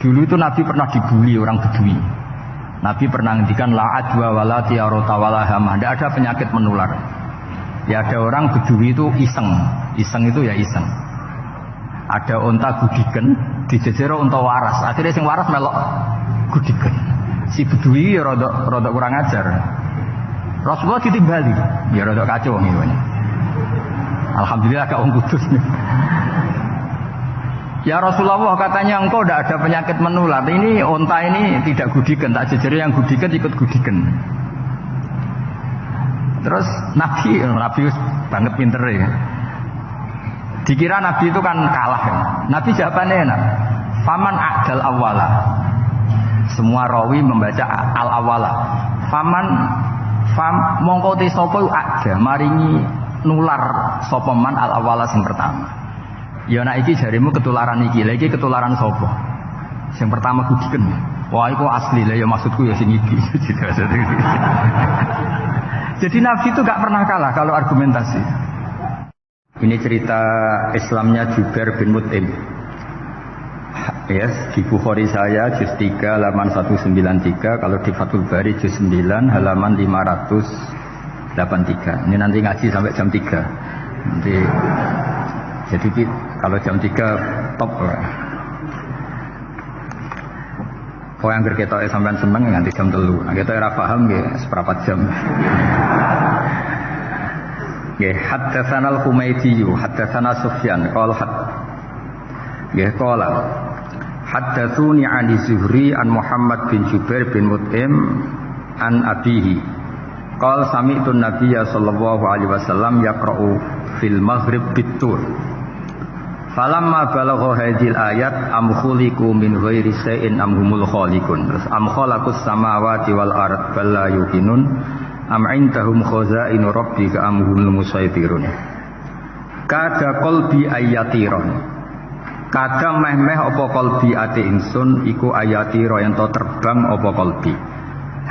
Dulu itu Nabi pernah dibully orang Bedui. Nabi pernah ngendikan la adwa wala tiarota wala hamah. Tidak ada penyakit menular. Ya ada orang Bedui itu iseng. Iseng itu ya iseng. Ada unta gudiken, dijejero unta waras. Akhirnya sing waras melok gudiken. Si Bedui ya rodok kurang ajar. Rasulullah ditimbali, ya rodok kacau ngene. Alhamdulillah gak wong kudus. Ya Rasulullah, katanya engkau tidak ada penyakit menular. Ini unta ini tidak gudiken, tak jejero yang gudiken ikut gudiken. Terus Nabi banget pinter ya. Dikira Nabi itu kan kalah ya. Nabi jawabannya enak. Faman a'dal awwala. Semua rawi membaca al-awwala. Mongko te sapa ada maringi nular sapa man al-awwala sing pertama. Ya nek iki jarimu ketularan iki. Lah iki ketularan sapa? Sing pertama gudiken. Wah iku asli lah ya maksudku ya sing iki. Jadi Nabi itu gak pernah kalah kalau argumentasi. Ini cerita Islamnya Jubair bin Mut'im. Yes, di Bukhari saya juz 3 halaman 193, kalau di Fathul Bari juz 9 halaman 583. Ini nanti ngaji sampai jam 3. Nanti jadi kalau jam 3 top. Kau yang berketoke sampean seneng nganti jam 3. Nah, kita ora paham nggih seperempat jam. Nggih, haddatsana al-Humaydi, haddatsana Sufyan, qala qala haddatsuni 'an Zuhri an Muhammad bin Jubair bin Mut'im an abihi. Qala sami'tu an-nabiyya sallallahu alaihi wasallam yaqra'u fil maghrib bit-tur. Falamma balagha hadhil ayat am khuliqu min ghairi shay'in am humul khaliqun. Terus am khalaqus samawati wal ard bal la yuqinun am indahum khazainu rabbika am humul musaytirun. Kada qalbi ayatiron. Kada meh-meh apa qalbi ati ingsun iku ayatiro yang to terbang apa qalbi.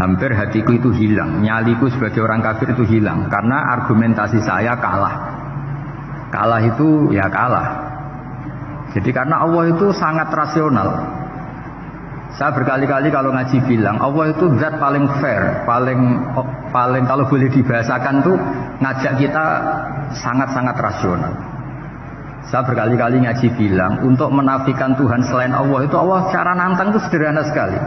Hampir hatiku itu hilang, nyaliku sebagai orang kafir itu hilang karena argumentasi saya kalah. Kalah itu ya kalah. Jadi karena Allah itu sangat rasional. Saya berkali-kali kalau ngaji bilang Allah itu zat paling fair, paling kalau boleh dibahasakan tuh ngajak kita sangat-sangat rasional. Saya berkali-kali ngaji bilang untuk menafikan Tuhan selain Allah itu Allah cara nantang itu sederhana sekali.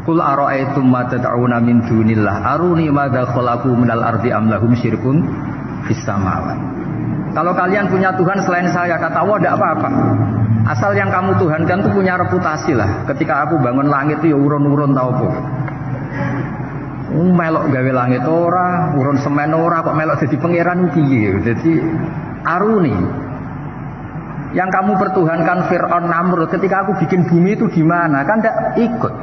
Qul ara'aytum ma tad'una min dunillah aruni madza khalaqu minal ardi am lahum syirkun fis samawati. Kalau kalian punya Tuhan selain saya, kata Allah, tidak apa-apa. Asal yang kamu tuhankan itu punya reputasi lah. Ketika aku bangun langit itu ya urun-urun tau apa. Melok gawe langit ora, urun semen ora, kok melok jadi pangeran piye. Jadi aruni. Yang kamu pertuhankan Fir'aun Namrud, ketika aku bikin bumi itu di mana? Kan tidak ikut.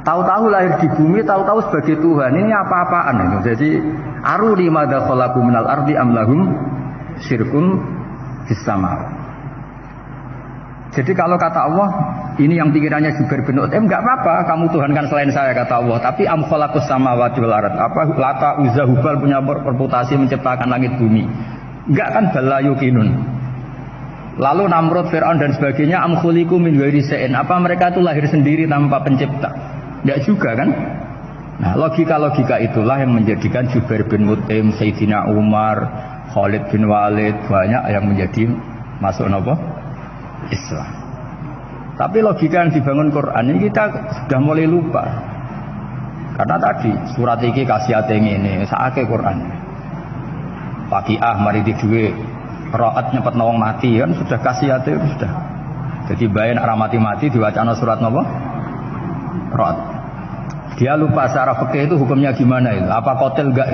Tahu-tahu lahir di bumi, tahu-tahu sebagai Tuhan. Ini apa-apaan itu. Jadi aruni madza khalaqu minal ardi am lahum syirkun fis sama. Jadi kalau kata Allah, ini yang pikirannya Jubair bin Mut'im, enggak apa-apa kamu tuhankan selain saya kata Allah, tapi am khalaqus samawati wal ard. Apa Lata Uzza Hubal punya reputasi menciptakan langit bumi? Enggak kan bala yuqinun. Lalu Namrud, Fir'aun dan sebagainya am khuliqu min ghairi shay'in. Apa mereka itu lahir sendiri tanpa pencipta? Enggak juga kan? Nah, logika-logika itulah yang menjadikan Jubair bin Mut'im, Sayyidina Umar, Khalid bin Walid banyak yang menjadi masuk apa? Islam. Tapi logika yang dibangun Quran ini kita sudah mulai lupa. Karena tadi surat iki kasihate ngene, sakake Quran. Waqiah mari di duwe, qiraat nyepet wong mati kan sudah kasihate sudah. Jadi bayan ora mati-mati diwacana surat napa? Qiraat. Dia lupa secara fikih itu hukumnya gimana itu? Apa qatil enggak?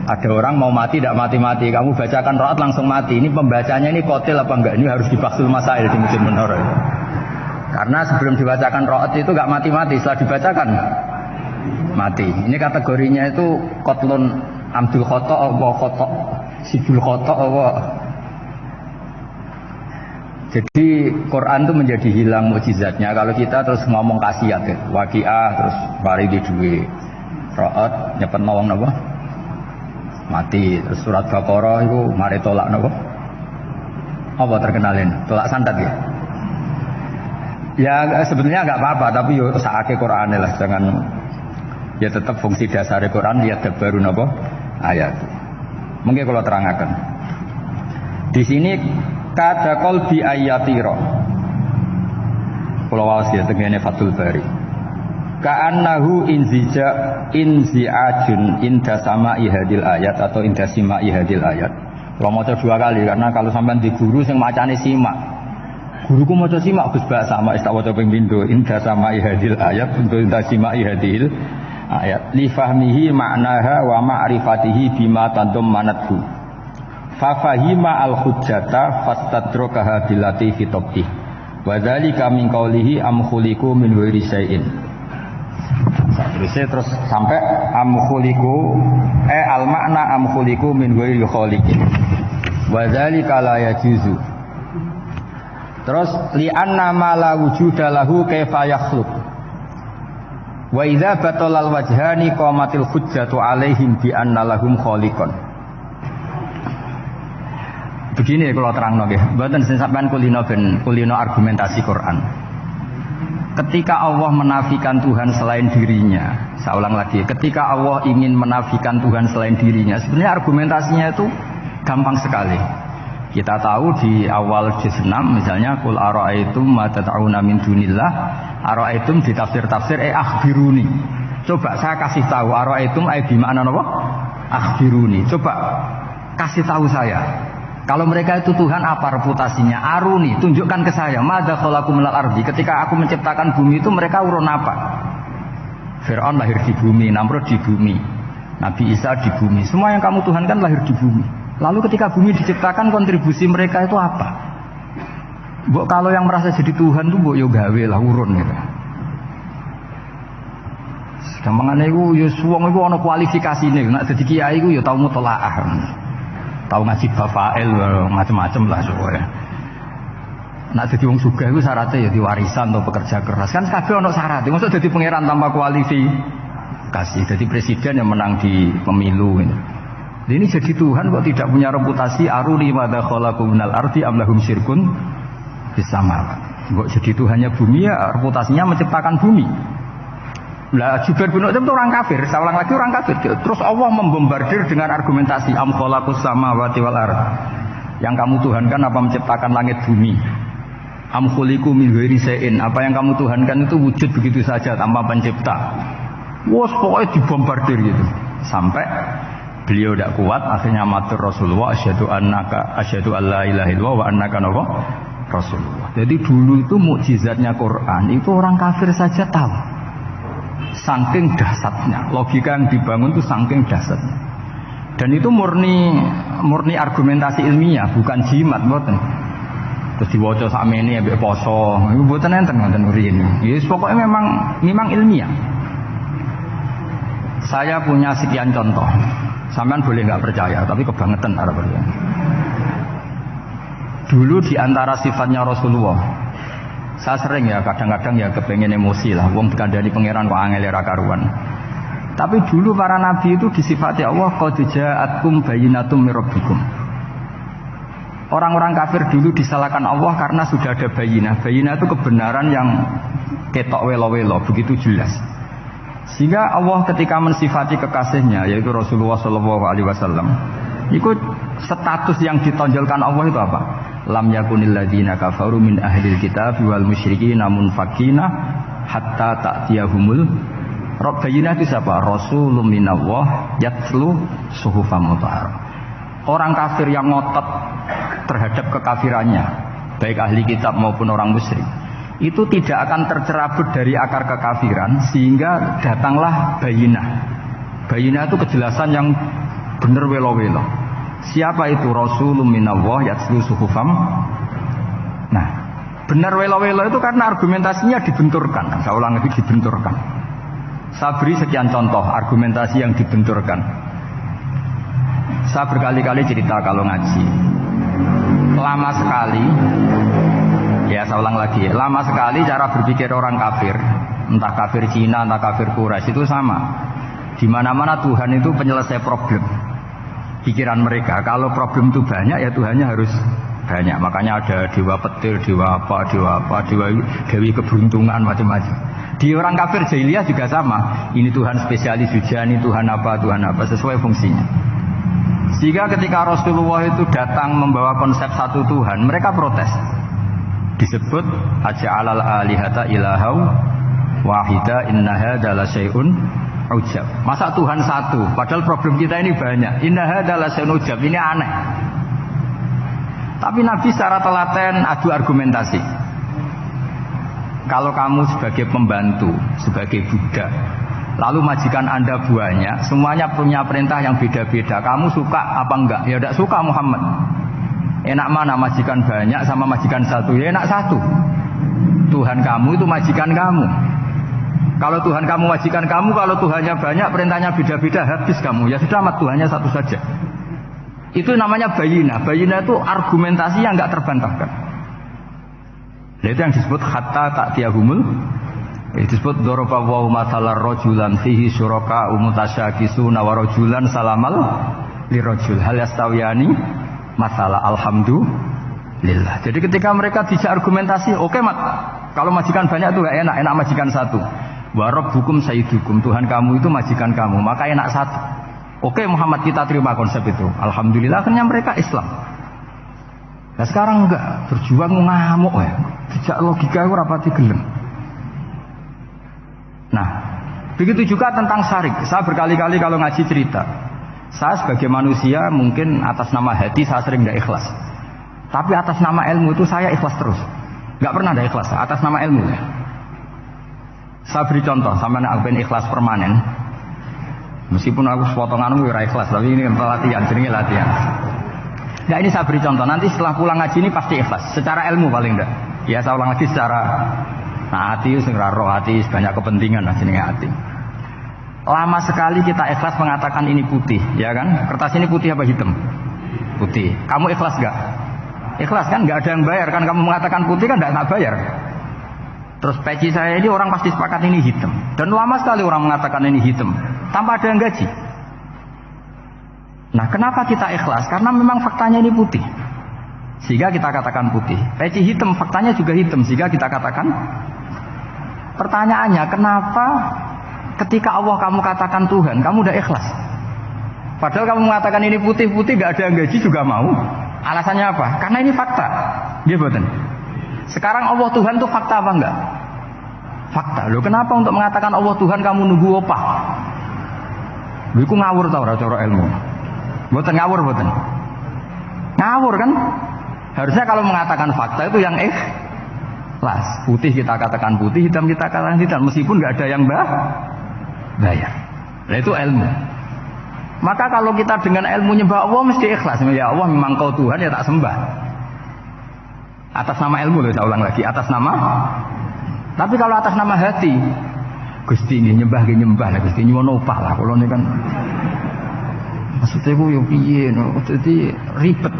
Ada orang mau mati tidak mati-mati, kamu bacakan ro'at langsung mati. Ini pembacanya ini kotil apa enggak? Ini harus dibahsul masail di Masjid Menara. Karena sebelum dibacakan ro'at itu enggak mati-mati, setelah dibacakan mati. Ini kategorinya itu kotlun amdul khoto apa khoto sibul khoto apa. Jadi Quran itu menjadi hilang mukjizatnya kalau kita terus ngomong kasiat ya. Waqiah terus mari di duwe ro'at nyepet nawang napa? Mati. Terus surat Baqarah itu mari tolak napa? Apa terkenalin? Tolak santet ya. Ya sebetulnya nggak apa-apa, tapi yo saake Qur'ane lah, jangan ya tetap fungsi dasar Quran lihat baru napa ayat. Mungkin kalau terangkan. Di sini kada qalbi ayatira. Kalau wawas ya tengene Fathul Bari. Ka'annahu inzi'ajun inda sama'i hadil ayat atau inda sima'i hadil ayat. Kalau maca 2 kali karena kalau sampean di guru sing macane simak. Guruku maca simak Gus Bak sama tak waca ping pindho inda sama'i hadil ayat untuk inda sima'i hadil ayat li fahmihi ma'naha wa ma'rifatihi bima tadammanathu. Fa fahima al-hujjata fastadrakaha bilati fi tabih. Wa dzalika min qawlihi am khuliqu min ghairi syai'in. Terus sampai am khuliqu al makna am khuliqu min ghairi khaliqin. Wa dzalika la yajuzu. Terus li anna ma la wujuda lahu kaifa yakhluq. Wa idza batala al wajhani qamatil hujjatu alaihim bi anna lahum khaliqan. Begini kalau terangno nggih, mboten sampean kulino argumentasi Quran. Ketika Allah menafikan Tuhan selain dirinya, saya ulang lagi, ketika Allah ingin menafikan Tuhan selain dirinya, sebenarnya argumentasinya itu gampang sekali. Kita tahu di awal juz 6 misalnya qul ara'aitum ma tad'una min dunillah, ara'aitum di tafsir-tafsir akhbiruni. Coba saya kasih tahu ara'aitum di makna apa? Akhbiruni. Coba kasih tahu saya. Kalau mereka itu Tuhan apa reputasinya? Aruni, tunjukkan ke saya. Madza khalaqu minal ardi. Ketika aku menciptakan bumi itu mereka urun apa? Fir'aun lahir di bumi, Namrud di bumi, Nabi Isa di bumi. Semua yang kamu tuhankan lahir di bumi. Lalu ketika bumi diciptakan kontribusi mereka itu apa? Mbok kalau yang merasa jadi Tuhan tuh mbok yo gawe lah urun gitu. Gampangane iku yo wong iku ana kualifikasine. Nek dadi kiai iku yo tau mutolaah. Tahu ngaji bafael macam-macam lah soalnya. Nak jadi wong sugih itu syaratnya ya diwarisan atau pekerja keras kan kabeh ono syarat. Maksud jadi pangeran tanpa kualifikasi, jadi presiden yang menang di pemilu ini. Ini jadi Tuhan kok tidak punya reputasi aruni madza khalaqu minal ardi am lahum syirkun fis samawati. Kok jadi Tuhannya bumi ya reputasinya menciptakan bumi. Lah Jubair bin Mut'im itu orang kafir, saya ulang lagi orang kafir. Terus Allah membombardir dengan argumentasi am khalaqus samawati wal ard. Yang kamu tuhankan apa menciptakan langit bumi? Am khuliqu min ghairi syai'in. Apa yang kamu tuhankan itu wujud begitu saja tanpa pencipta. Wos pokoknya dibombardir gitu. Sampai beliau tidak kuat akhirnya matur Rasulullah asyhadu alla ilaha illallah wa annaka Rasulullah. Jadi dulu itu mukjizatnya Quran itu orang kafir saja tahu. Saking dahsyatnya, logika yang dibangun itu saking dahsyatnya. Dan itu murni argumentasi ilmiah, bukan jimat, mboten. Terus diwaca sakmene ambek poso, iku mboten enten ngoten mriki. Ya pokoknya memang ilmiah. Saya punya sekian contoh. Sampean boleh nggak percaya, tapi kebangetan arep percaya. Dulu di antara sifatnya Rasulullah, saya sering ya kadang-kadang ya kepengen emosi lah, wong dikandani pangeran kok angel ra karuan. Tapi dulu para nabi itu disifati Allah qad ja'atkum bayyinatum mir rabbikum. Orang-orang kafir dulu disalahkan Allah karena sudah ada bayinah. Bayinah itu kebenaran yang ketok welo-welo, begitu jelas. Sehingga Allah ketika mensifati kekasihnya yaitu Rasulullah SAW, itu status yang ditonjolkan Allah itu apa? Lam yakunil ladzina kafaru min ahlil kitab wal musyrikin munfakina hatta ta'tiyahumul Rabbayina itu siapa? Rasulun minallah yatlu suhufan mutahharah. Orang kafir yang ngotot terhadap kekafirannya, baik ahli kitab maupun orang musyrik, itu tidak akan tercerabut dari akar kekafiran sehingga datanglah bayinah. Bayinah itu kejelasan yang benar welo-welo. Siapa itu? Rasulun minallah yatlu suhufam. Nah, benar welo-welo itu karena argumentasinya dibenturkan. Saya ulang lagi, dibenturkan. Saya beri sekian contoh argumentasi yang dibenturkan. Saya berkali-kali cerita kalau ngaji. Lama sekali, ya saya ulang lagi, lama sekali cara berpikir orang kafir, entah kafir Cina, entah kafir Quraisy itu sama. Di mana-mana Tuhan itu penyelesai problem. Pikiran mereka, kalau problem itu banyak ya Tuhannya harus banyak. Makanya ada dewa petir, dewa dewi keberuntungan macam-macam. Di orang kafir jahiliyah juga sama. Ini Tuhan spesialis hujan, ini Tuhan apa sesuai fungsinya. Sehingga ketika Rasulullah itu datang membawa konsep satu Tuhan, mereka protes. Disebut aja'alal alihata ilahau wahida inna hadza la syai'un ujab. Masa Tuhan satu, padahal problem kita ini banyak. Inna hadza la syai'un ujab, ini aneh. Tapi Nabi secara telaten adu argumentasi. Kalau kamu sebagai pembantu, sebagai budak, lalu majikan Anda banyak, semuanya punya perintah yang beda-beda. Kamu suka apa enggak? Ya tidak suka Muhammad. Enak mana majikan banyak sama majikan satu? Ya enak satu. Tuhan kamu itu majikan kamu. Kalau Tuhan kamu majikan kamu, kalau Tuhannya banyak, perintahnya beda-beda, habis kamu. Ya sudah amat, Tuhannya satu saja. Itu namanya bayinah. Bayinah itu argumentasi yang enggak terbantahkan. Itu yang disebut hatta ta'tiyahumul. Itu disebut daraba wa mathalar rajulan fihi syuraka mutasyakisuna wa rajulan salamal lirajul hal yastawiyani masalah alhamdulillah. Jadi ketika mereka dijak argumentasi, oke mat, kalau majikan banyak itu gak enak majikan satu. Wa rabbukum sayyidukum, Tuhan kamu itu majikan kamu, maka enak satu. Oke Muhammad, kita terima konsep itu. Alhamdulillah akhirnya mereka Islam. Nah sekarang enggak, berjuang ngamuk ya. Dijak logika itu rapati gelem. Nah, begitu juga tentang syarik. Saya berkali-kali kalau ngaji cerita, saya sebagai manusia mungkin atas nama hati saya sering tidak ikhlas. Tapi atas nama ilmu itu saya ikhlas terus. Nggak pernah ada ikhlas atas nama ilmu. Saya beri contoh, sama anak ben ikhlas permanen. Meskipun aku potongan itu ikhlas, tapi ini latihan, jenenge latihan. Nah ini saya beri contoh, nanti setelah pulang ngaji ini pasti ikhlas. Secara ilmu paling enggak. Ya saya ulang lagi secara hati, roh hati, banyak kepentingan lah jenenge hati. Lama sekali kita ikhlas mengatakan ini putih, ya kan? Kertas ini putih apa hitam? Putih. Kamu ikhlas gak? Ikhlas kan? Gak ada yang bayar kan? Kamu mengatakan putih kan gak bayar. Terus peci saya ini orang pasti sepakat ini hitam. Dan lama sekali orang mengatakan ini hitam tanpa ada yang gaji. Nah kenapa kita ikhlas? Karena memang faktanya ini putih, sehingga kita katakan putih. Peci hitam, faktanya juga hitam, sehingga kita katakan. Pertanyaannya, kenapa ketika Allah kamu katakan Tuhan, kamu udah ikhlas? Padahal kamu mengatakan ini putih-putih, gak ada yang gaji juga mau. Alasannya apa? Karena ini fakta. Dia betul. Sekarang Allah Tuhan itu fakta apa enggak? Fakta. Loh kenapa untuk mengatakan Allah Tuhan kamu nunggu opah? Iku ngawur tau ora cara ilmu. Mboten ngawur mboten. Ngawur kan? Harusnya kalau mengatakan fakta itu yang ikhlas. Putih kita katakan putih, hitam kita katakan hitam, meskipun nggak ada yang bayar. Nah itu ilmu. Maka kalau kita dengan ilmu nyembah Allah mesti ikhlas. Ya Allah memang kau Tuhan ya tak sembah. Atas nama ilmu loh, saya ulang lagi, atas nama. Tapi kalau atas nama hati, Gusti ini nyembah lah, Gusti nyuwun opah lah. Kalau ini kan maksudnya gue yang piye, jadi ribet.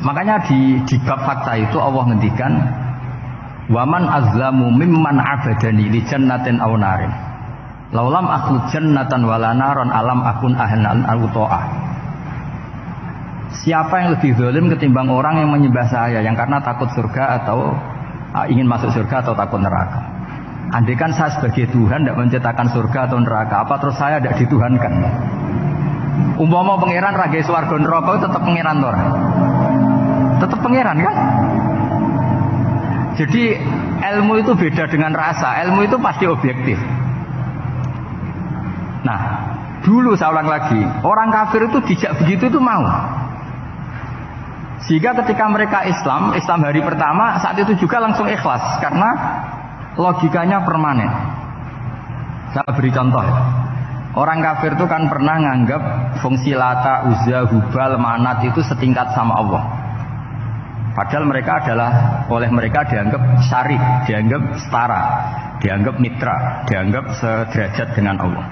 Makanya di bab fakta itu Allah ngendikan, waman azlamu mimman abadani li jannatin aw narin. Laulam aku jannatan wala naron alam akun ahlan al-uto'ah. Siapa yang lebih zalim ketimbang orang yang menyembah saya, yang karena takut surga atau ingin masuk surga atau takut neraka. Andai kan saya sebagai Tuhan tidak menciptakan surga atau neraka, apa terus saya tidak dituhankan? Umpama pangeran raga swarga neraka tetap pangeran ora? Tetap pangeran kan? Jadi ilmu itu beda dengan rasa. Ilmu itu pasti objektif. Nah, dulu saya ulang lagi, orang kafir itu dijak begitu itu mau. Sehingga ketika mereka Islam hari pertama, saat itu juga langsung ikhlas karena logikanya permanen. Saya beri contoh. Orang kafir itu kan pernah nganggap fungsi Lata, Uzza, Hubal, Manat itu setingkat sama Allah. Padahal mereka oleh mereka dianggap syarik, dianggap setara, dianggap mitra, dianggap sederajat dengan Allah.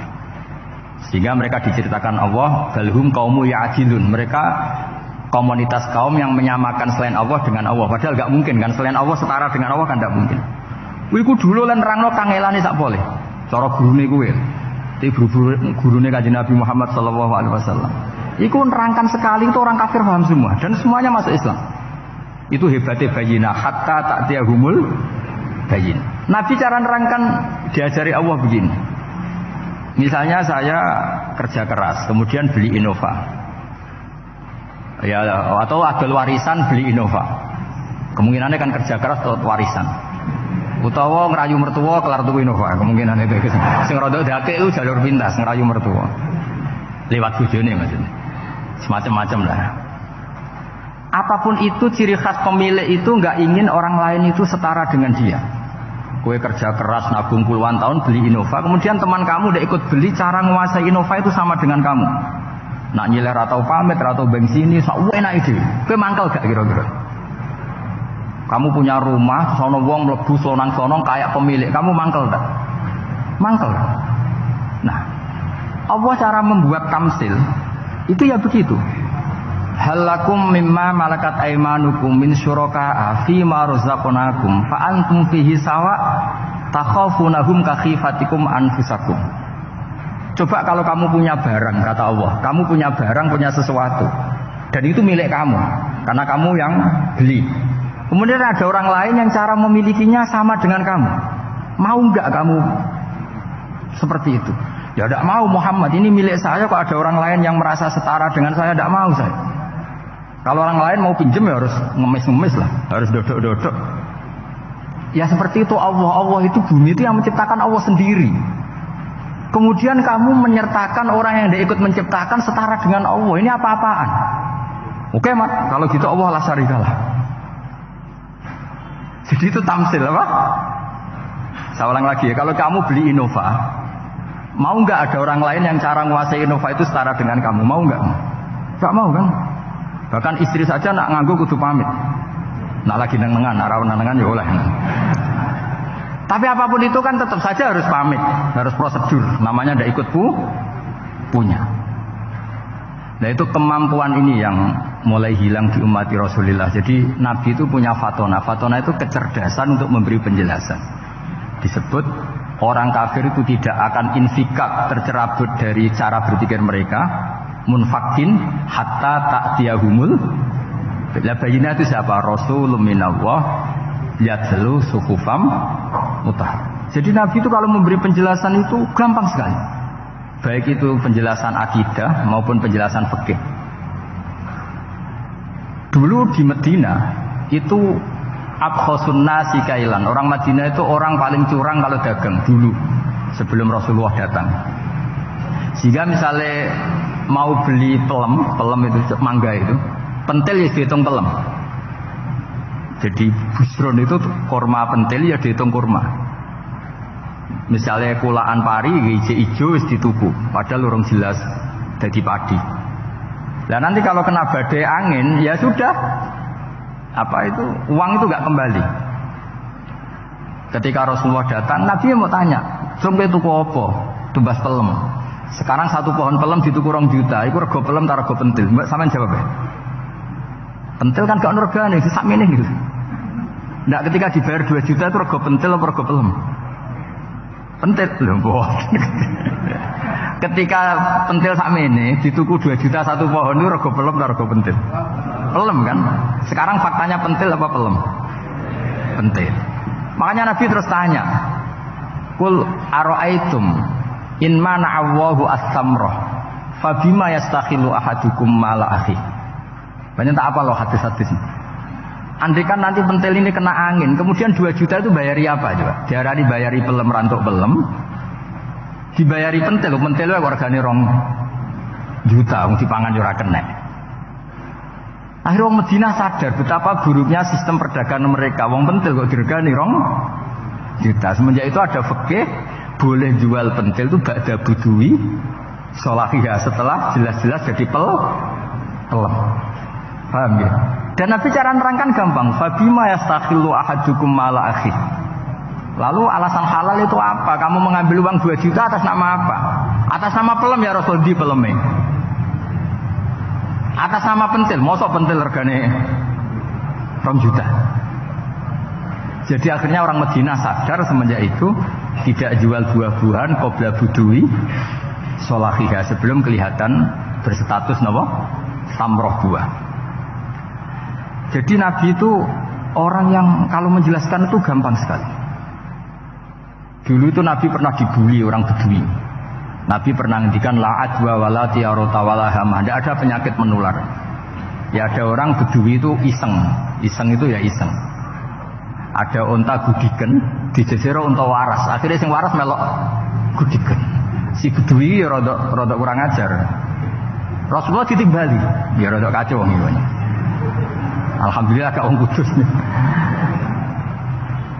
Sehingga mereka diceritakan Allah, balhum qaumu ya'dilun. Mereka komunitas kaum yang menyamakan selain Allah dengan Allah. Padahal gak mungkin kan, selain Allah setara dengan Allah kan gak mungkin. Wiku dulu lan nerangno kangelane sak boleh. Cara gurune kuwi. Ti gurune Kanjeng Nabi Muhammad sallallahu alaihi wasallam. Iku nerangkan sekali itu orang kafir paham semua dan semuanya masuk Islam. Itu hebatnya bayinah hatta ta'tiyahumul bayin. Nabi cara nerangkan diajari Allah begini. Misalnya saya kerja keras, kemudian beli Innova. Ya, atau adol warisan beli Innova. Kemungkinannya kan kerja keras atau warisan. Utawa ngerayu mertua kelar tuku Innova, kemungkinan itu. Sing rada dake itu jalur pintas ngerayu mertua. Lewat bojone maksudnya. Semacam-macam lah. Apapun itu ciri khas pemilik itu nggak ingin orang lain itu setara dengan dia. Kue kerja keras nabung puluhan tahun beli Innova, kemudian teman kamu udah ikut beli, cara menguasai Innova itu sama dengan kamu. Nak nyiler atau pamit atau bensin ini, enak ide. Kue mangkel gak kira-kira? Kamu punya rumah, sono wong mlebu sonang-sonong kayak pemilik, kamu mangkel tak? Mangkel. Nah, Allah cara membuat tamsil itu ya begitu. Halakum mimma malakat aimanukum min syuraka'a fi ma razaqnakum fa antum fihi sawa takhafunahum ka khifatikum anfusakum. Coba kalau kamu punya barang, kata Allah, kamu punya barang, punya sesuatu dan itu milik kamu karena kamu yang beli. Kemudian ada orang lain yang cara memilikinya sama dengan kamu. Mau enggak kamu seperti itu? Ya tidak mau Muhammad, ini milik saya, kok ada orang lain yang merasa setara dengan saya, tidak mau saya. Kalau orang lain mau pinjam ya harus ngemis-ngemis lah, harus dodok-dodok. Ya seperti itu Allah itu bumi itu yang menciptakan Allah sendiri. Kemudian kamu menyertakan orang yang tidak ikut menciptakan setara dengan Allah, ini apa-apaan? Oke mat, kalau gitu Allah la syarikalah. Jadi itu tamsil apa? Saya ulang lagi ya, kalau kamu beli Innova, mau nggak ada orang lain yang cara menguasai Innova itu setara dengan kamu? Mau nggak? Nggak mau kan? Bahkan istri saja nak nganggo kudu pamit. Nak lagi nengan, nak rawan nengan ya oleh. Tapi apapun itu kan tetap saja harus pamit, harus prosedur. Namanya ndak ikut punya. Nah itu kemampuan ini yang mulai hilang di umat Rasulullah. Jadi Nabi itu punya fatona. Fatona itu kecerdasan untuk memberi penjelasan. Disebut orang kafir itu tidak akan infikak, tercerabut dari cara berpikir mereka. Munfakin hatta ta'tiyahumul. La bayina itu siapa? Rasulun minallah yatlu suhufam mutahhar. Jadi Nabi itu kalau memberi penjelasan itu gampang sekali. Baik itu penjelasan akidah maupun penjelasan fikih. Dulu di Madinah itu abkhasun nasi kailan. Orang Madinah itu orang paling curang kalau dagang dulu sebelum Rasulullah datang. Sehingga misalnya mau beli pelem itu mangga itu, pentil ya dihitung pelem. Jadi busron itu kurma pentil ya dihitung kurma. Misalnya kulaan pari hijau wis dituku, padahal urung jelas jadi padi. Nah nanti kalau kena badai angin ya sudah, apa itu uang itu nggak kembali. Ketika Rasulullah datang, Nabi mau tanya, "Sampai tuku apa?" Tumbas pelem. Sekarang satu pohon pelem dituku 2 juta, itu rego pelem ta rego pentil? Mbak sampean jawab ya. Pentil kan gak ono regane, sakmene gitu. Ndak ketika dibayar 2 juta itu rego pentil apa rego pelem? Pentil lho, boh. Ketika pentil sakmene dituku 2 juta satu pohon itu rego pelem ta rego pentil? Pelem kan? Sekarang faktanya pentil apa pelem? Pentil. Makanya Nabi terus tanya, "Qul ara'aitum in mana'allahu as-samrah fabima yastakhilu ahadukum mala akhi." Banyak tak apa loh hadis-hadis. Andai kan nanti pentil ini kena angin, kemudian 2 juta itu bayari apa coba? Diarani bayari pelem rantuk pelem, dibayari pentil itu wargane 2 juta, wong dipangan yo ora kena. Akhirnya wong Madinah sadar betapa buruknya sistem perdagangan mereka. Wong pentil kok diregani 2 juta. Semenjak itu ada fikih boleh jual pentil itu ba'da budui sholahiyah, setelah jelas-jelas jadi pelem. Paham ya? Dan Nabi cara nerangkan gampang. Fabima yastakhillu ahadukum mala akhi. Lalu alasan halal itu apa? Kamu mengambil uang 2 juta atas nama apa? Atas nama pelem ya Rasul di peleme. Atas nama pentil, mosok pentil regane 2 juta. Jadi akhirnya orang Madinah sadar semenjak itu tidak jual buah-buahan qabla budui sholahiyah, sebelum kelihatan berstatus napa? Samroh buah. Jadi Nabi itu orang yang kalau menjelaskan itu gampang sekali. Dulu itu Nabi pernah dibully orang Bedui. Nabi pernah ngendikan la adwa wala tiarota wala hama. Tidak ada penyakit menular. Ya ada orang Bedui itu iseng. Iseng itu ya iseng. Ada unta gudiken, dijejero unta waras. Akhirnya sing waras melok gudiken. Si Bedui ya rada kurang ajar. Rasulullah ditimbali. Ya rada kacau wong iki. Alhamdulillah gak wong kudus.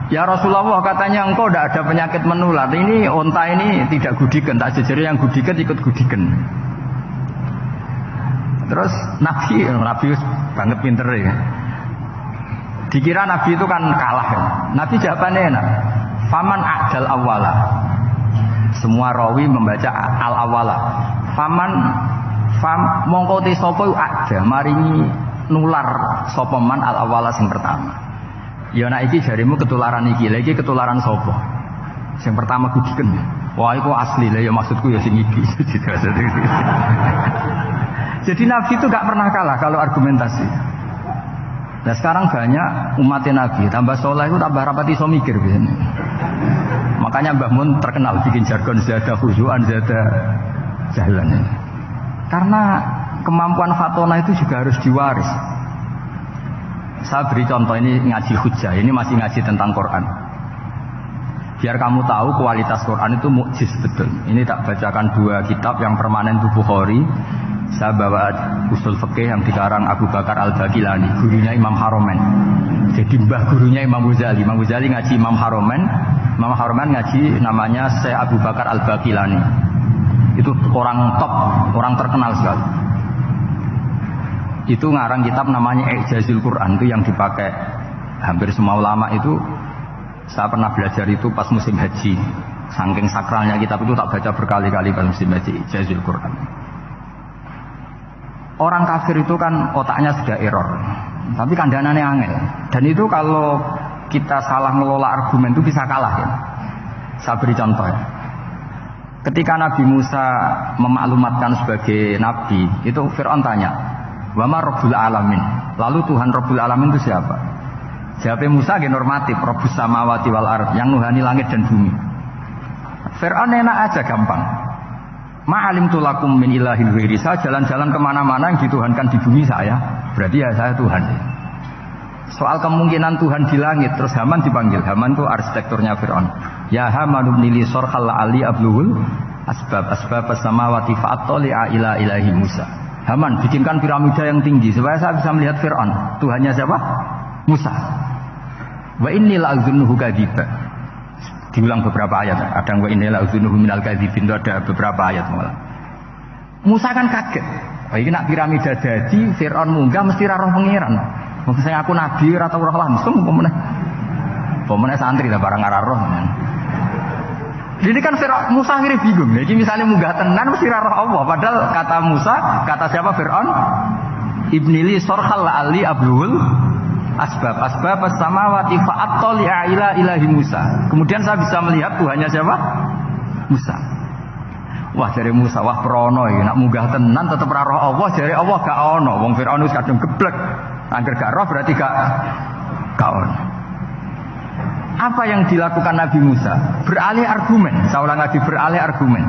Ya Rasulullah, katanya engkau tidak ada penyakit menular. Ini unta ini tidak gudikan, tak jejeri yang gudikan ikut gudikan. Terus Nabi banget pinter ya. Dikira Nabi itu kan kalah ya. Nabi jawabannya enak. Faman a'dal awwala. Semua rawi membaca al awwala. Mongko te sapa ada maringi nular sapa man al awwala sing pertama. Ya nek iki jarimu ketularan iki, lha iki ketularan sapa? Sing pertama gudiken. Wah iku asli lah ya maksudku ya sing iki. Jadi Nabi itu gak pernah kalah kalau argumentasi. Nah sekarang banyak umatnya Nabi tambah soleh itu tambah rapati iso mikir biasanya. Makanya Mbah Mun terkenal bikin jargon zada khusyuan zada jalan. Karena kemampuan fatona itu juga harus diwaris. Saya beri contoh, ini ngaji hujjah, ini masih ngaji tentang Quran. Biar kamu tahu kualitas Quran itu mukjiz betul. Ini tak bacakan dua kitab yang permanen itu Bukhari. Saya bawa usul fikih yang dikarang Abu Bakar Al-Baqilani, gurunya Imam Haromen. Jadi mbah gurunya Imam Ghazali. Imam Ghazali ngaji Imam Haromen. Imam Haromen ngaji namanya Syekh Abu Bakar Al-Baqilani. Itu orang top, orang terkenal sekali. Itu ngarang kitab namanya I'jazul Quran, itu yang dipakai hampir semua ulama itu. Saya pernah belajar itu pas musim haji. Saking sakralnya kitab itu tak baca berkali-kali pas musim haji, I'jazul Quran. Orang kafir itu kan otaknya sudah error, tapi kandanannya angel. Dan itu kalau kita salah ngelola argumen itu bisa kalah ya. Saya beri contoh ya. Ketika Nabi Musa memaklumatkan sebagai nabi, itu Fir'aun tanya, Wama Rabbul Alamin. Lalu Tuhan Rabbul Alamin itu siapa? Jawabnya Musa normatif, Rabbus Samawati wal Ardh, yang nuhani langit dan bumi. Fir'aun enak aja gampang. Ma'alim tulakum min ilahin ghairi. Saya jalan-jalan kemana-mana yang dituhankan di bumi saya. Berarti ya saya Tuhan. Soal kemungkinan Tuhan di langit, terus Haman dipanggil. Haman itu arsitekturnya Fir'aun. Ya Haman ibnili sorhal ali abluhul asbab as-samawati fa'attali'a ila ilahi Musa. Haman, bikinkan piramida yang tinggi supaya saya bisa melihat Fir'aun. Tuhannya siapa? Musa. Wa inni la'adzunuhu kadziba. Diulang beberapa ayat. Ada wa inni la'adzunuhu minal kadzibin, itu ada beberapa ayat malah. Musa kan kaget. Wah ini nak piramida jadi Fir'aun munggah mesti ra roh pangeran. Mungkin saya aku nabi ora tau roh langsung pemene santri lah barang ora roh. Jadi kan Fir'aun, Musa akhirnya bingung. Jadi misalnya munggah tenan mesti roh Allah. Padahal kata Musa, kata siapa Fir'aun? Ibnili sorhal ali abdul asbab as-samawati fa'attali'a ila ilahi Musa. Kemudian saya bisa melihat Tuhannya siapa? Musa. Wah dari Musa, wah prono iki nak munggah tenan tetep ra roh Allah, jare Allah gak ono. Wong Firaun wis kadung geblek. Angger gak roh berarti gak ono. Apa yang dilakukan Nabi Musa? Beralih argumen. Saya ulang lagi, beralih argumen.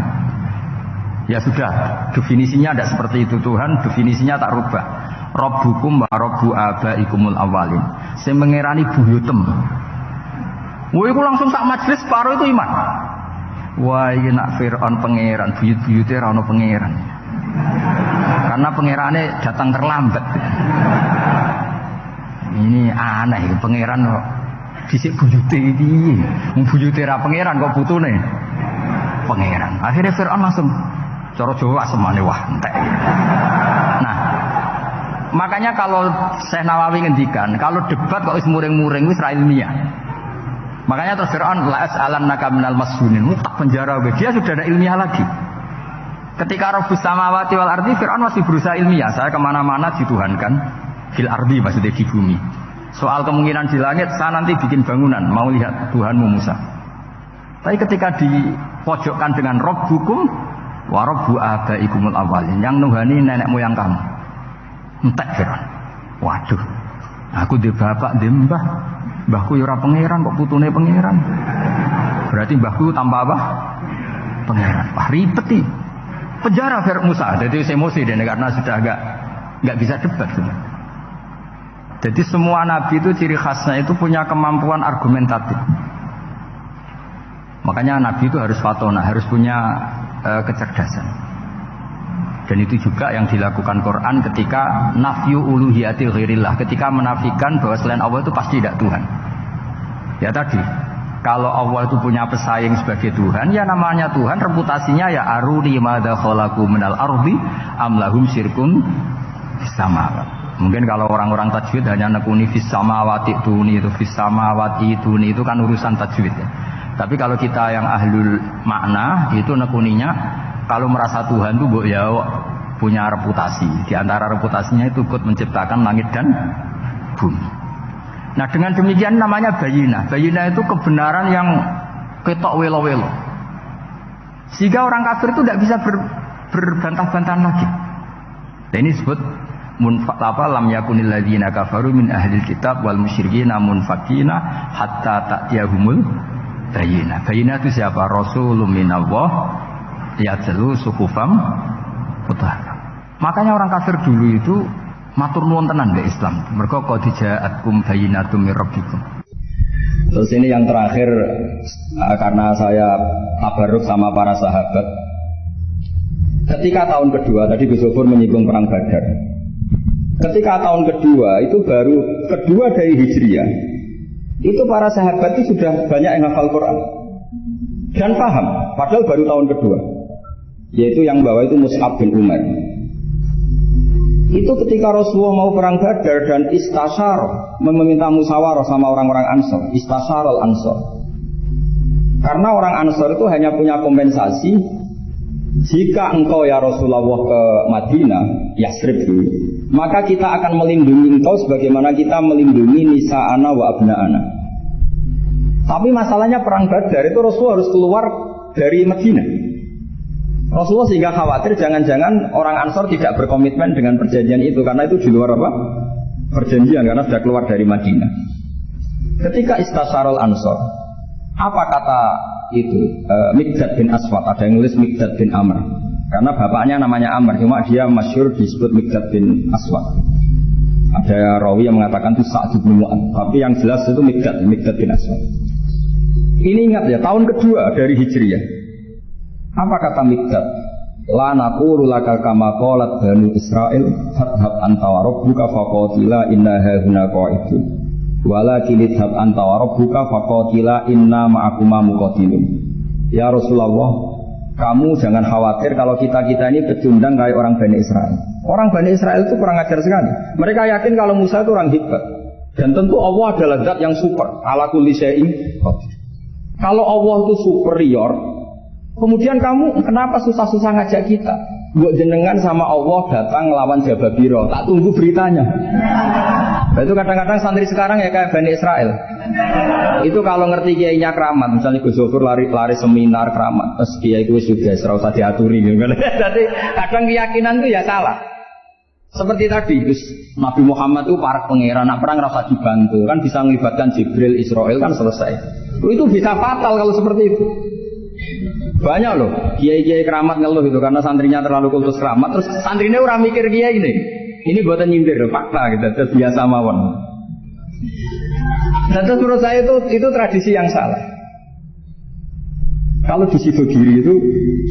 Ya sudah, definisinya ada seperti itu Tuhan, definisinya tak rubah. Rabbukum wa rabbu abaikumul awwalin. Sing mengerani buyutem. Wah iku langsung sak majelis paro itu iman. Wah iki nak Fir'aun pangeran, buyut-buyute ora ono pangeran. Karena pangerane datang terlambat. Ini aneh, pangeran kok dhisik buyute iki. Wong buyute ra pangeran kok putune pangeran. Akhirnya Fir'aun langsung cara Jawa semane wah entek. Nah, makanya kalau Syekh Nawawi ngendikan, kalau debat kok wis muring-muring wis ra ilmiah. Makanya terus Fir'aun la as'alannaka minal masjunin, tak penjara dia sudah ada ilmiah lagi. Ketika Rabbus samawati wal ardi, Fir'aun masih berusaha ilmiah. Saya kemana-mana dituhankan fil ardi, maksudnya di bumi. Soal kemungkinan di langit, saya nanti bikin bangunan mau lihat Tuhanmu Musa. Tapi ketika dipojokkan dengan Rabbukum wa rabbu abaikumul awwalin, yang nuhani nenek moyang kamu. Entek Firaun. Waduh, aku di bapak di mbah, mbahku ya ora pangeran kok putune pangeran. Berarti mbahku tanpa apa? Pangeran. Wah ribet nih. Penjara Musa. Jadi emosi dia karena sudah enggak bisa debat sudah. Jadi semua nabi itu ciri khasnya itu punya kemampuan argumentatif. Makanya nabi itu harus fatona, harus punya kecerdasan. Dan itu juga yang dilakukan Quran ketika nafyu uluhiyatil ghairillah, ketika menafikan bahwa selain Allah itu pasti tidak Tuhan. Ya tadi, kalau Allah itu punya pesaing sebagai Tuhan, ya namanya Tuhan, reputasinya ya aruni madza khalaqu minal ardi am lahum syirkun fis samawati. Mungkin kalau orang-orang tajwid hanya nekuni fis samawati tuni, itu fis samawati tuni, itu kan urusan tajwid ya. Tapi kalau kita yang ahlul makna itu nekuninya kalau merasa Tuhan itu ya punya reputasi. Di antara reputasinya itu ikut menciptakan langit dan bumi. Nah dengan demikian namanya bayinah. Bayinah itu kebenaran yang ketok welo-welo. Sehingga orang kafir itu tidak bisa berbantah-bantahan lagi. Dan ini disebut lam yakunil ladzina kafaru min ahlil kitab wal musyrikina munfakina hatta ta'tiyahumul bayinah. Bayinah itu siapa? Rasulun minallah yatlu suhufam mutahharah. Makanya orang kafir dulu itu matur nuwun tenan ke Islam. Mergo qad ja'atkum bayyinatum mir rabbikum. Terus ini yang terakhir karena saya tabarruk sama para sahabat. Ketika tahun kedua tadi Gus Zofur menyinggung perang Badar. Ketika tahun kedua itu baru kedua dari Hijriah. Itu para sahabat itu sudah banyak yang hafal Quran dan paham, padahal baru tahun kedua. Yaitu yang bawa itu Mus'ab bin Umar. Itu ketika Rasulullah mau perang Badar dan istasyar, meminta musyawarah sama orang-orang Ansor, istasyarul Ansor. Karena orang Ansor itu hanya punya kompensasi jika engkau ya Rasulullah ke Madinah, Yasrib dulu, maka kita akan melindungi engkau sebagaimana kita melindungi nisa'ana wa abna'ana. Tapi masalahnya perang Badar itu Rasulullah harus keluar dari Madinah. Rasulullah sehingga khawatir jangan-jangan orang Ansor tidak berkomitmen dengan perjanjian itu, karena itu di luar apa? Perjanjian, karena sudah keluar dari Madinah. Ketika istasyarul Ansor, apa kata itu? Miqdad bin Aswad, ada yang nulis Miqdad bin Amr. Karena bapaknya namanya Amr, cuma dia masyhur disebut Miqdad bin Aswad. Ada rawi yang mengatakan itu Sa'd bin Mu'adz, tapi yang jelas itu Miqdad bin Aswad. Ini ingat ya, tahun kedua dari Hijriah. Apa kata Miqdad? La naqulu laka kama qalat Banu Israil fadhhab anta wa rabbuka faqatila inna hauna qa'idun. Walakin idhab anta wa rabbuka faqatila inna ma'akuma muqatilun. Ya Rasulullah, kamu jangan khawatir kalau kita ini pecundang kayak orang Bani Israel. Orang Bani Israel itu kurang ajar sekali. Mereka yakin kalau Musa itu orang hebat. Dan tentu Allah adalah zat yang super, ala kulli syai'in qadir. Kalau Allah itu superior, kemudian kamu kenapa susah-susah ngajak kita? Buat jenengan sama Allah datang lawan Jababiro, tak tunggu beritanya. Nah, itu kadang-kadang santri sekarang ya kayak Bani Israel. Itu kalau ngerti kiainya keramat, misalnya Gus Zofur lari seminar keramat, terus kiai itu sudah serau tadi diaturi gitu. Jadi kadang keyakinan itu ya salah. Seperti tadi Gus Nabi Muhammad itu para pangeran, nak perang rasa dibantu, kan bisa melibatkan Jibril, Israel kan selesai. Itu bisa fatal kalau seperti itu. Banyak loh kiai-kiai keramat ngeluh itu karena santrinya terlalu kultus keramat, terus santrinya orang mikir kiai ini buatan nyindir fakta gitu, terus biasa mawon. Dan terus menurut saya itu tradisi yang salah. Kalau di Sidogiri itu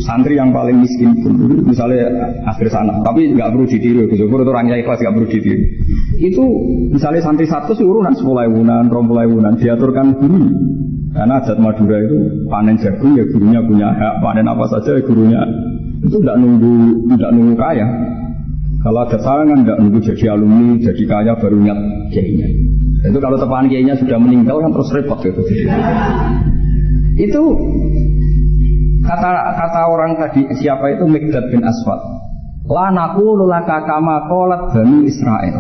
santri yang paling miskin pun misalnya akhir sana, tapi nggak perlu ditiru, itu orangnya ikhlas nggak perlu ditiru. Itu misalnya santri 100 urunan 10.000-an, 20.000-an diaturkan guru. Karena adat Madura itu panen jagung ya gurunya punya hak, panen apa saja ya gurunya. Itu tidak nunggu kaya. Kalau ada sarangan tidak nunggu jadi alumni, jadi kaya baru ingat kiainya. Itu kalau tepahan kiainya sudah meninggal kan terus repot gitu. Itu kata orang tadi siapa itu Miqdad bin Aswad. La naqulu laka kama qalat Bani Israil.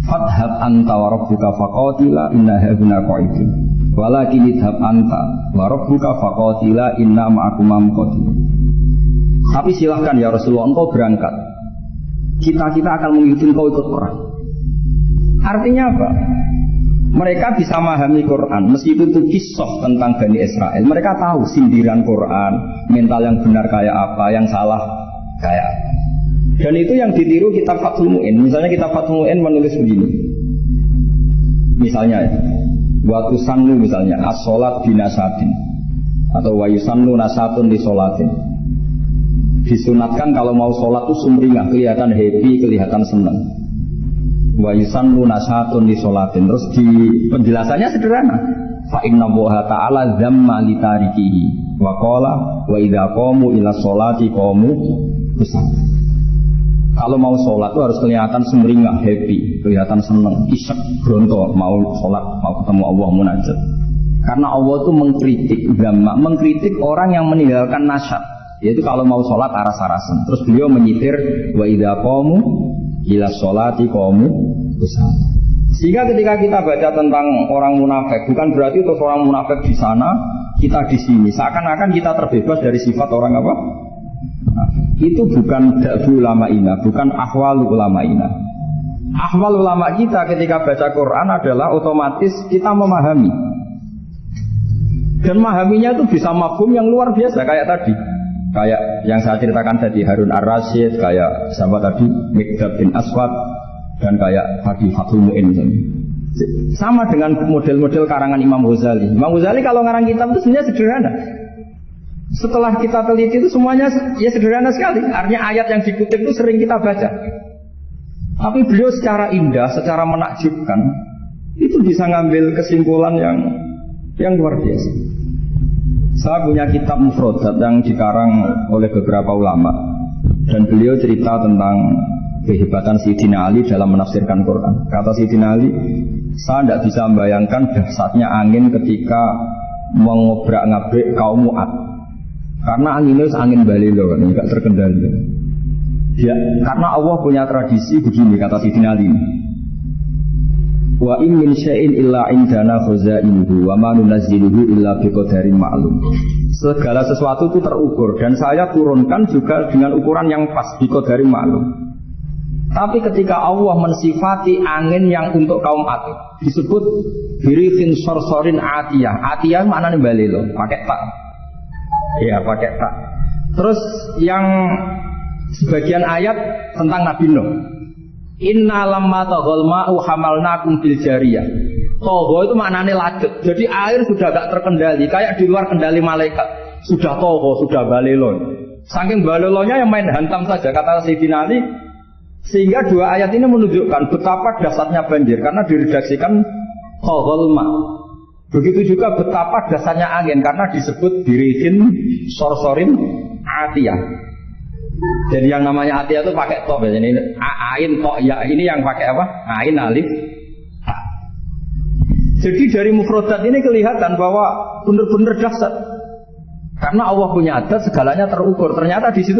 Fadhhab anta wa rabbuka faqatila inna hauna qa'idun. Walakin idhab anta wa rabbuka faqatila inna ma'akuma muqatilun. Tapi silahkan ya Rasulullah, engkau berangkat. Kita akan mengikuti engkau ikut perang. Artinya apa? Mereka bisa memahami Quran meskipun itu kisah tentang Bani Israel. Mereka tahu sindiran Quran, mental yang benar kayak apa, yang salah kayak apa. Dan itu yang ditiru kitab Fathul Mu'in. Misalnya kitab Fathul Mu'in menulis begini. Misalnya wa tusannu misalnya as-sholat binasatin atau wa yusannu nasatun di sholatin. Disunatkan kalau mau sholat itu sumringah, kelihatan happy, kelihatan senang. Wa yusannu nasatun di sholatin. Terus di penjelasannya sederhana. Fa inna Allaha ta'ala dzamma li tarikihi wa qala wa idza qamu ila sholati qamu kusala. Kalau mau sholat itu harus kelihatan sumringah, happy, kelihatan senang, isek, bronto, mau sholat, mau ketemu Allah, munajat. Karena Allah itu mengkritik orang yang meninggalkan nasyat. Yaitu kalau mau sholat aras-arasan. Terus beliau menyitir wa idza qamu ila sholati qamu kusala. Sehingga ketika kita baca tentang orang munafik, bukan berarti terus orang munafik di sana, kita di sini. Seakan-akan kita terbebas dari sifat orang apa? Itu bukan da'bu ulama'ina, bukan ahwal ulama'ina. Ahwal ulama kita ketika baca Quran adalah otomatis kita memahami. Dan memahaminya itu bisa mafhum yang luar biasa kayak tadi. Kayak yang saya ceritakan tadi Harun Ar-Rasyid, kayak sama tadi Mikdad bin Aswad, dan kayak tadi Fathul Mu'in. Sama dengan model-model karangan Imam Ghazali. Imam Ghazali kalau ngarang kitab itu sebenarnya sederhana. Setelah kita teliti itu semuanya ya sederhana sekali. Artinya ayat yang dikutip itu sering kita baca. Tapi beliau secara indah, secara menakjubkan, itu bisa ngambil kesimpulan yang luar biasa. Saya punya kitab Mufrodat yang dikarang oleh beberapa ulama, dan beliau cerita tentang kehebatan Sayyidina Ali dalam menafsirkan Quran. Kata Sayyidina Ali, saya tidak bisa membayangkan dahsyatnya angin ketika mengobrak-ngabrik kaum Mu'ad. Karena angin itu angin balilo kan, enggak terkendali. Ya, karena Allah punya tradisi begini kata Sayyidina Ali. Wa in min syai'in illa indana khazainuhu wa ma nunazziluhu illa biqadarin ma'lum. Segala sesuatu itu terukur dan saya turunkan juga dengan ukuran yang pas, biqadarin ma'lum. Tapi ketika Allah mensifati angin yang untuk kaum Ad disebut birifin sorsorin atiyah. Atiyah maknanya balilo, pakai tak. Ya pakai tak. Terus yang sebagian ayat tentang Nabi Nuh. Inna lamma taghal ma'u hamalnakum bil jariyah. Togo itu maknanya lajet. Jadi air sudah gak terkendali, kayak di luar kendali malaikat. Sudah togo, sudah balelon. Saking balelonya yang main hantam saja kata Sayyidina Ali. Sehingga dua ayat ini menunjukkan betapa dahsyatnya banjir karena diredaksikan taghal ma'. Begitu juga betapa dasarnya angin karena disebut birihin sorsorin atiyah. Jadi yang namanya atiyah itu pakai to, ini ain to ya, ini yang pakai apa? Ain alif. Jadi dari mufradat ini kelihatan bahwa benar-benar dahsyat. Karena Allah punya adat segalanya terukur. Ternyata di situ